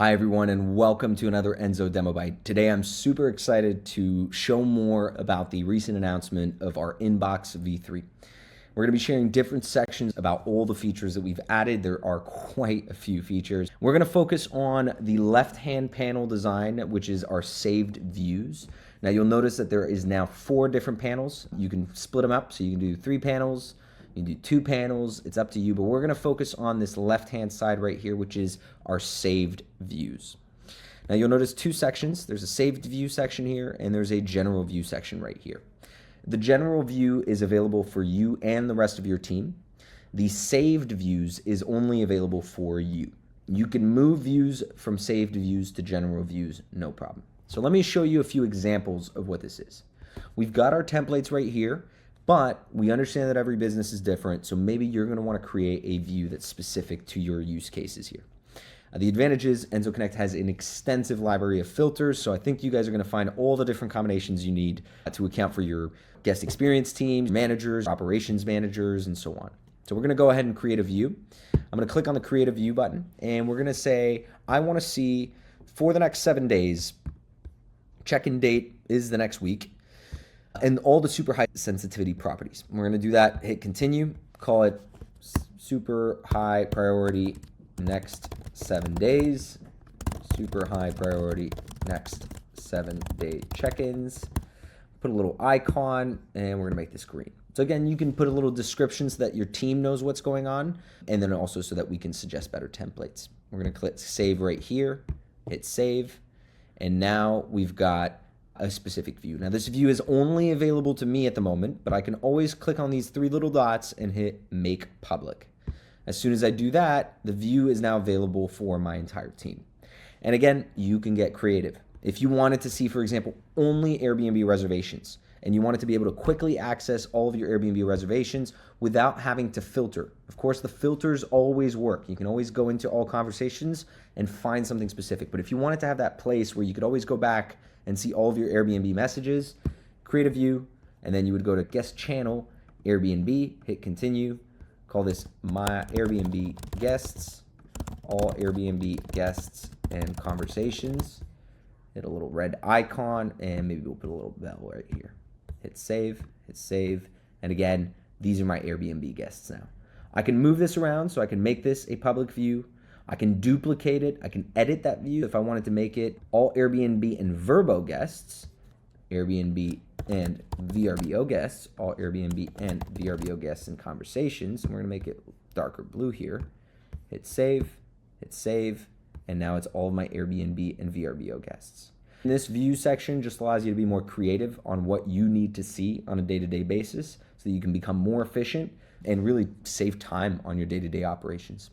Hi everyone and welcome to another Enso Demo Bite. Today I'm super excited to show more about the recent announcement of our Inbox V3. We're going to be sharing different sections about all the features that we've added. There are quite a few features. We're going to focus on the left-hand panel design, which is our saved views. Now you'll notice that there is now 4 different panels. You can split them up, so you can do 3 panels, you can do 2 panels, it's up to you, but we're going to focus on this left-hand side right here, which is our saved views. Now you'll notice 2 sections. There's a saved view section here, and there's a general view section right here. The general view is available for you and the rest of your team. The saved views is only available for you. You can move views from saved views to general views, no problem. So let me show you a few examples of what this is. We've got our templates right here, but we understand that every business is different, so maybe you're going to want to create a view that's specific to your use cases here. The advantage is Enso Connect has an extensive library of filters, so I think you guys are going to find all the different combinations you need to account for your guest experience teams, managers, operations managers, and so on. So we're going to go ahead and create a view. I'm going to click on the Create a View button, and we're going to say, I want to see for the next 7 days, check-in date is the next week, and all the super high sensitivity properties. We're going to do that, hit continue, call it super high priority next 7 days, super high priority next 7-day check-ins, put a little icon, and we're going to make this green. So again, you can put a little description so that your team knows what's going on, and then also so that we can suggest better templates. We're going to click save right here, hit save, and now we've got a specific view. Now this view is only available to me at the moment, but I can always click on these 3 little dots and hit make public. As soon as I do that, the view is now available for my entire team. And again, you can get creative. If you wanted to see, for example, only Airbnb reservations, and you wanted to be able to quickly access all of your Airbnb reservations without having to filter. Of course, the filters always work. You can always go into all conversations and find something specific. But if you wanted to have that place where you could always go back and see all of your Airbnb messages, create a view, and then you would go to guest channel, Airbnb, hit continue, call this my Airbnb guests, all Airbnb guests and conversations, hit a little red icon, and maybe we'll put a little bell right here. Hit save, and again, these are my Airbnb guests now. I can move this around, so I can make this a public view. I can duplicate it. I can edit that view if I wanted to make it all Airbnb and Vrbo guests, Airbnb and VRBO guests, all Airbnb and VRBO guests and conversations. And we're going to make it darker blue here. Hit save, and now it's all of my Airbnb and VRBO guests. This view section just allows you to be more creative on what you need to see on a day-to-day basis so that you can become more efficient and really save time on your day-to-day operations.